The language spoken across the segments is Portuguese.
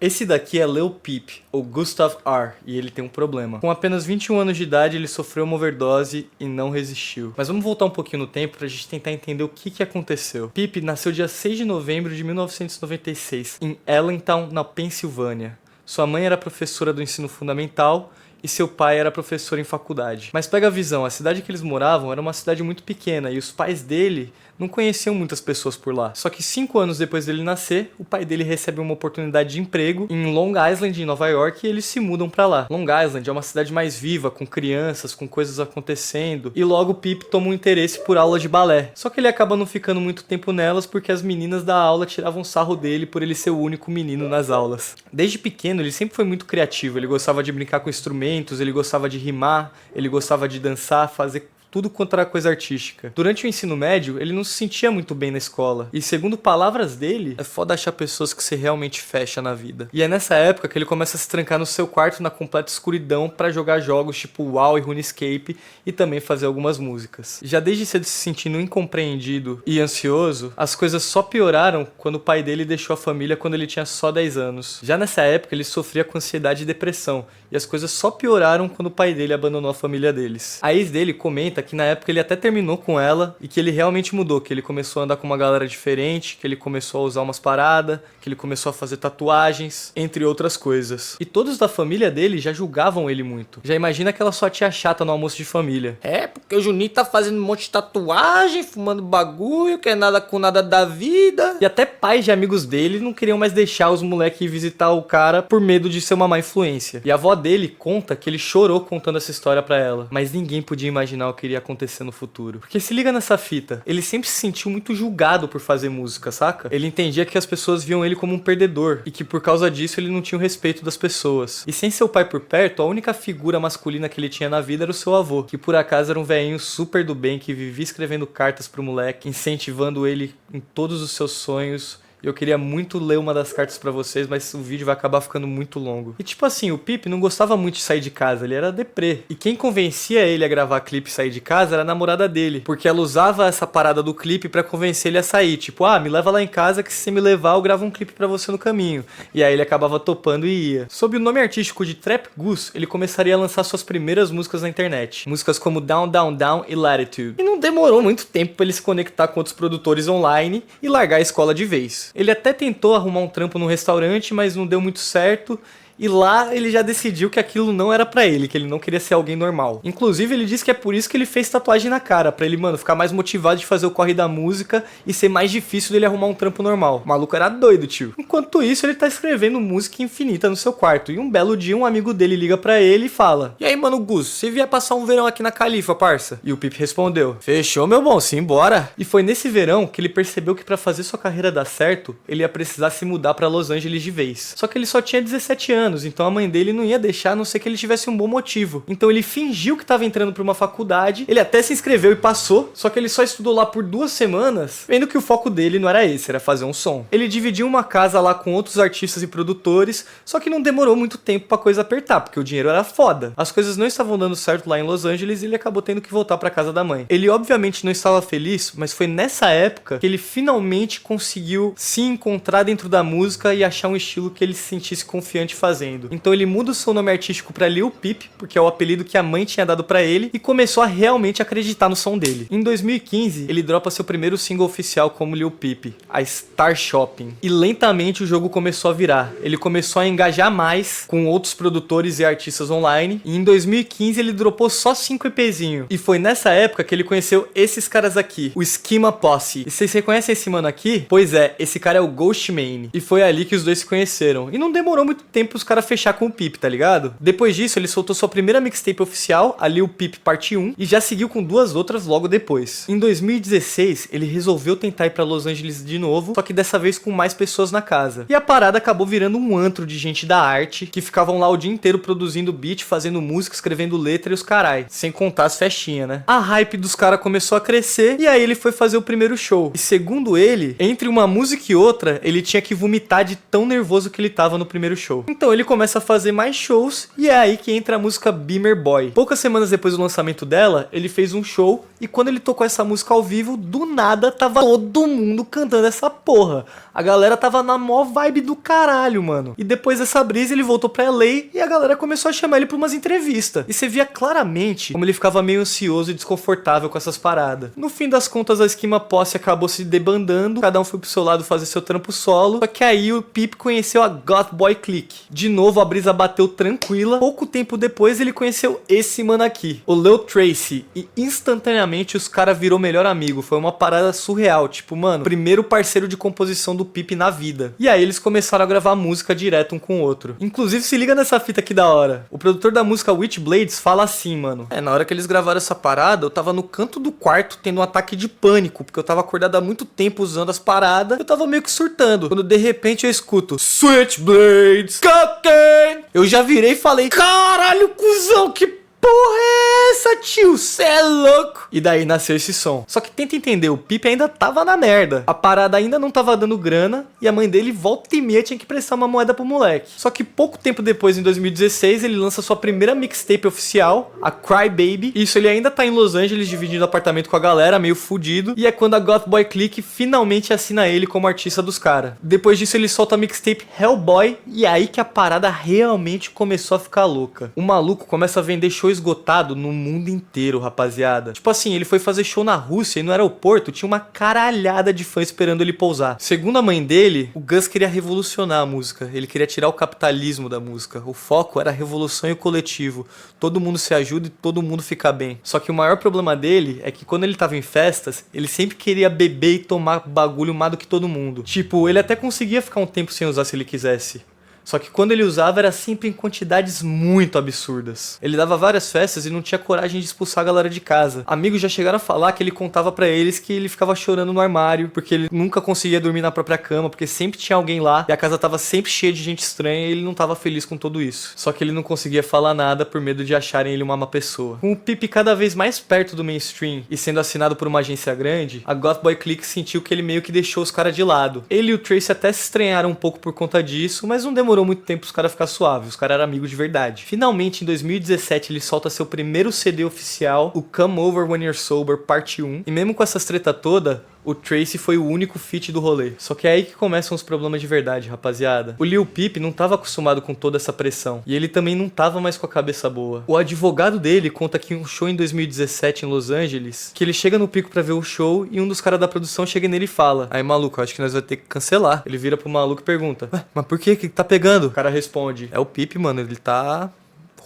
Esse daqui é Lil Peep, ou Gustav R, e ele tem um problema. Com apenas 21 anos de idade, ele sofreu uma overdose e não resistiu. Mas vamos voltar um pouquinho no tempo pra gente tentar entender o que aconteceu. Peep nasceu dia 6 de novembro de 1996, em Allentown, na Pensilvânia. Sua mãe era professora do ensino fundamental e seu pai era professor em faculdade. Mas pega a visão, a cidade que eles moravam era uma cidade muito pequena e os pais dele não conheciam muitas pessoas por lá. Só que 5 anos depois dele nascer, o pai dele recebe uma oportunidade de emprego em Long Island, em Nova York, e eles se mudam pra lá. Long Island é uma cidade mais viva, com crianças, com coisas acontecendo, e logo o Pip toma um interesse por aula de balé. Só que ele acaba não ficando muito tempo nelas porque as meninas da aula tiravam sarro dele por ele ser o único menino nas aulas. Desde pequeno, ele sempre foi muito criativo, ele gostava de brincar com instrumentos, ele gostava de rimar, ele gostava de dançar, fazer tudo quanto era coisa artística. Durante o ensino médio, ele não se sentia muito bem na escola. E segundo palavras dele, é foda achar pessoas que você realmente fecha na vida. E é nessa época que ele começa a se trancar no seu quarto na completa escuridão pra jogar jogos tipo WoW e RuneScape e também fazer algumas músicas. Já desde cedo se sentindo incompreendido e ansioso, as coisas só pioraram quando o pai dele deixou a família quando ele tinha só 10 anos. Já nessa época, ele sofria com ansiedade e depressão. E as coisas só pioraram quando o pai dele abandonou a família deles. A ex dele comenta que na época ele até terminou com ela e que ele realmente mudou, que ele começou a andar com uma galera diferente, que ele começou a usar umas paradas, que ele começou a fazer tatuagens, entre outras coisas. E todos da família dele já julgavam ele muito. Já imagina aquela sua tia chata no almoço de família. É, porque o Juninho tá fazendo um monte de tatuagem, fumando bagulho, quer nada com nada da vida. E até pais de amigos dele não queriam mais deixar os moleques ir visitar o cara por medo de ser uma má influência. E a avó dele conta que ele chorou contando essa história pra ela, mas ninguém podia imaginar o que iria acontecer no futuro. Porque se liga nessa fita, ele sempre se sentiu muito julgado por fazer música, saca? Ele entendia que as pessoas viam ele como um perdedor e que por causa disso ele não tinha o respeito das pessoas. E sem seu pai por perto, a única figura masculina que ele tinha na vida era o seu avô, que por acaso era um velhinho super do bem que vivia escrevendo cartas pro moleque, incentivando ele em todos os seus sonhos. Eu queria muito ler uma das cartas pra vocês, mas o vídeo vai acabar ficando muito longo. E tipo assim, o Pip não gostava muito de sair de casa, ele era deprê. E quem convencia ele a gravar clipe e sair de casa era a namorada dele, porque ela usava essa parada do clipe pra convencer ele a sair. Tipo, me leva lá em casa que se você me levar eu gravo um clipe pra você no caminho. E aí ele acabava topando e ia. Sob o nome artístico de Trap Goose, ele começaria a lançar suas primeiras músicas na internet. Músicas como Down, Down, Down e Latitude. E não demorou muito tempo pra ele se conectar com outros produtores online e largar a escola de vez. Ele até tentou arrumar um trampo num restaurante, mas não deu muito certo. E lá ele já decidiu que aquilo não era pra ele, que ele não queria ser alguém normal. Inclusive ele disse que é por isso que ele fez tatuagem na cara, pra ele, ficar mais motivado de fazer o corre da música e ser mais difícil dele arrumar um trampo normal. O maluco era doido, tio. Enquanto isso, ele tá escrevendo música infinita no seu quarto. E um belo dia, um amigo dele liga pra ele e fala: "E aí, mano Gus, você vier passar um verão aqui na Califa, parça?" E o Pip respondeu: "Fechou, meu bom, simbora." E foi nesse verão que ele percebeu que pra fazer sua carreira dar certo, ele ia precisar se mudar pra Los Angeles de vez. Só que ele só tinha 17 anos. Então a mãe dele não ia deixar, a não ser que ele tivesse um bom motivo. Então ele fingiu que estava entrando para uma faculdade, ele até se inscreveu e passou, só que ele só estudou lá por 2 semanas, vendo que o foco dele não era esse, era fazer um som. Ele dividiu uma casa lá com outros artistas e produtores, só que não demorou muito tempo pra coisa apertar, porque o dinheiro era foda. As coisas não estavam dando certo lá em Los Angeles e ele acabou tendo que voltar pra casa da mãe. Ele obviamente não estava feliz, mas foi nessa época que ele finalmente conseguiu se encontrar dentro da música e achar um estilo que ele se sentisse confiante fazendo. Então ele muda o seu nome artístico pra Lil Peep, porque é o apelido que a mãe tinha dado pra ele, e começou a realmente acreditar no som dele. Em 2015, ele dropa seu primeiro single oficial como Lil Peep, a Star Shopping. E lentamente o jogo começou a virar. Ele começou a engajar mais com outros produtores e artistas online, e em 2015 ele dropou só 5 EPzinho. E foi nessa época que ele conheceu esses caras aqui, o Schema Posse. E vocês reconhecem esse mano aqui? Pois é, esse cara é o Ghostman. E foi ali que os dois se conheceram. E não demorou muito tempo os caras fechar com o Pip, tá ligado? Depois disso, ele soltou sua primeira mixtape oficial, a Lil Peep Parte 1, e já seguiu com 2 outras logo depois. Em 2016, ele resolveu tentar ir pra Los Angeles de novo, só que dessa vez com mais pessoas na casa. E a parada acabou virando um antro de gente da arte, que ficavam lá o dia inteiro produzindo beat, fazendo música, escrevendo letra e os carai. Sem contar as festinhas, né? A hype dos caras começou a crescer, e aí ele foi fazer o primeiro show. E segundo ele, entre uma música e outra, ele tinha que vomitar de tão nervoso que ele tava no primeiro show. Então ele começa a fazer mais shows e é aí que entra a música Beamer Boy. Poucas semanas depois do lançamento dela, ele fez um show e quando ele tocou essa música ao vivo, do nada tava todo mundo cantando essa porra. A galera tava na mó vibe do caralho, mano. E depois dessa brisa ele voltou pra LA e a galera começou a chamar ele pra umas entrevistas. E você via claramente como ele ficava meio ansioso e desconfortável com essas paradas. No fim das contas, a Esquima Posse acabou se debandando, cada um foi pro seu lado fazer seu trampo solo, só que aí o Peep conheceu a Goth Boy Clique. De novo a brisa bateu tranquila, pouco tempo depois ele conheceu esse mano aqui, o Lil Tracy, e instantaneamente os caras virou melhor amigo, foi uma parada surreal, tipo, mano, primeiro parceiro de composição do Peep na vida. E aí eles começaram a gravar música direto um com o outro. Inclusive, se liga nessa fita aqui da hora. O produtor da música Witchblades fala assim, mano. Na hora que eles gravaram essa parada, eu tava no canto do quarto tendo um ataque de pânico, porque eu tava acordado há muito tempo usando as paradas, eu tava meio que surtando. Quando de repente eu escuto Switchblades, cocaine, eu já virei e falei, caralho, cuzão, que porra é essa, tio? Cê é louco? E daí nasceu esse som. Só que tenta entender, o Peep ainda tava na merda. A parada ainda não tava dando grana e a mãe dele volta e meia tinha que prestar uma moeda pro moleque. Só que pouco tempo depois, em 2016, ele lança sua primeira mixtape oficial, a Cry Baby. Isso, ele ainda tá em Los Angeles dividindo apartamento com a galera, meio fudido. E é quando a Goth Boy Clique finalmente assina ele como artista dos caras. Depois disso, ele solta a mixtape Hellboy e é aí que a parada realmente começou a ficar louca. O maluco começa a vender show esgotado no mundo inteiro, rapaziada. Tipo assim, ele foi fazer show na Rússia e no aeroporto tinha uma caralhada de fãs esperando ele pousar. Segundo a mãe dele, o Gus queria revolucionar a música. Ele queria tirar o capitalismo da música. O foco era a revolução e o coletivo. Todo mundo se ajuda e todo mundo fica bem. Só que o maior problema dele é que quando ele tava em festas, ele sempre queria beber e tomar bagulho mais do que todo mundo. Tipo, ele até conseguia ficar um tempo sem usar se ele quisesse. Só que quando ele usava era sempre em quantidades muito absurdas. Ele dava várias festas e não tinha coragem de expulsar a galera de casa. Amigos já chegaram a falar que ele contava pra eles que ele ficava chorando no armário, porque ele nunca conseguia dormir na própria cama, porque sempre tinha alguém lá e a casa tava sempre cheia de gente estranha e ele não tava feliz com tudo isso. Só que ele não conseguia falar nada por medo de acharem ele uma má pessoa. Com o Peep cada vez mais perto do mainstream e sendo assinado por uma agência grande, a Goth Boy Clique sentiu que ele meio que deixou os caras de lado. Ele e o Tracy até se estranharam um pouco por conta disso, mas não demorou muito tempo os caras ficar suaves, os caras eram amigos de verdade. Finalmente, em 2017, ele solta seu primeiro CD oficial, o Come Over When You're Sober, parte 1. E mesmo com essas treta toda, o Tracy foi o único feat do rolê. Só que é aí que começam os problemas de verdade, rapaziada. O Lil Peep não tava acostumado com toda essa pressão. E ele também não tava mais com a cabeça boa. O advogado dele conta que em um show em 2017 em Los Angeles, que ele chega no pico pra ver o show e um dos caras da produção chega nele e fala: aí, maluco, acho que nós vamos ter que cancelar. Ele vira pro maluco e pergunta: ué, mas por quê? O que tá pegando? O cara responde: é o Peep, mano, ele tá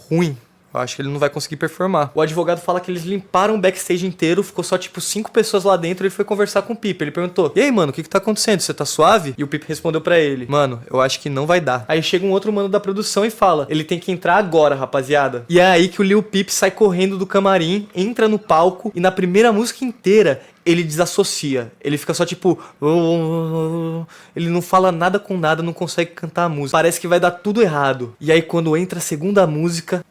ruim. Eu acho que ele não vai conseguir performar. O advogado fala que eles limparam o backstage inteiro, ficou só tipo 5 pessoas lá dentro e ele foi conversar com o Peep. Ele perguntou: e aí, mano, o que tá acontecendo? Você tá suave? E o Peep respondeu pra ele: mano, eu acho que não vai dar. Aí chega um outro mano da produção e fala: ele tem que entrar agora, rapaziada. E é aí que o Lil Peep sai correndo do camarim, entra no palco e na primeira música inteira ele desassocia. Ele fica só tipo... ele não fala nada com nada, não consegue cantar a música. Parece que vai dar tudo errado. E aí quando entra a segunda música,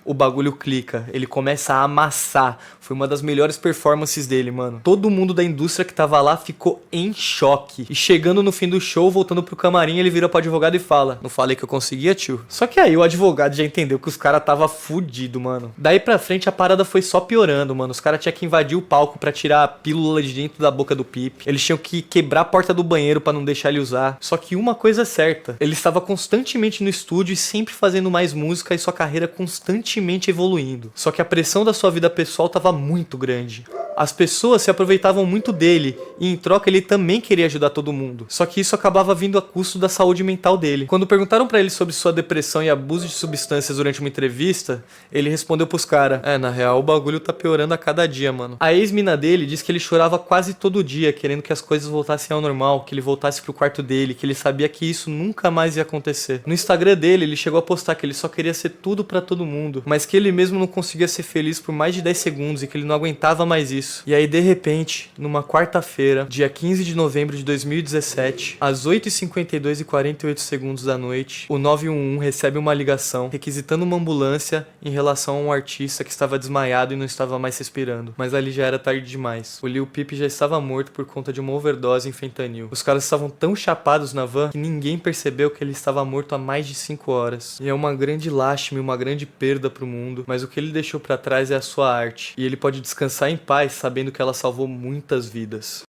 o bagulho clica, ele começa a amassar. Foi uma das melhores performances dele, mano. Todo mundo da indústria que tava lá ficou em choque. E chegando no fim do show, voltando pro camarim, ele vira pro advogado e fala: não falei que eu conseguia, tio? Só que aí o advogado já entendeu que os caras tava fudido, mano. Daí pra frente a parada foi só piorando, mano. Os caras tinham que invadir o palco pra tirar a pílula de dentro da boca do Peep. Eles tinham que quebrar a porta do banheiro pra não deixar ele usar. Só que uma coisa é certa, ele estava constantemente no estúdio e sempre fazendo mais música e sua carreira constantemente evoluindo. Só que a pressão da sua vida pessoal tava muito grande. As pessoas se aproveitavam muito dele e em troca ele também queria ajudar todo mundo. Só que isso acabava vindo a custo da saúde mental dele. Quando perguntaram pra ele sobre sua depressão e abuso de substâncias durante uma entrevista, ele respondeu pros caras: na real o bagulho tá piorando a cada dia, mano. A ex-mina dele diz que ele chorava quase todo dia, querendo que as coisas voltassem ao normal, que ele voltasse pro quarto dele, que ele sabia que isso nunca mais ia acontecer. No Instagram dele, ele chegou a postar que ele só queria ser tudo pra todo mundo, mas que ele mesmo não conseguia ser feliz por mais de 10 segundos e que ele não aguentava mais isso. E aí, de repente, numa quarta-feira, dia 15 de novembro de 2017, às 8h52 e 48 segundos da noite, o 911 recebe uma ligação requisitando uma ambulância em relação a um artista que estava desmaiado e não estava mais respirando. Mas ali já era tarde demais. O Lil Peep já estava morto por conta de uma overdose em fentanil. Os caras estavam tão chapados na van que ninguém percebeu que ele estava morto há mais de 5 horas. E é uma grande lástima e uma grande perda pro mundo, mas o que ele deixou pra trás é a sua arte. E ele pode descansar em paz sabendo que ela salvou muitas vidas.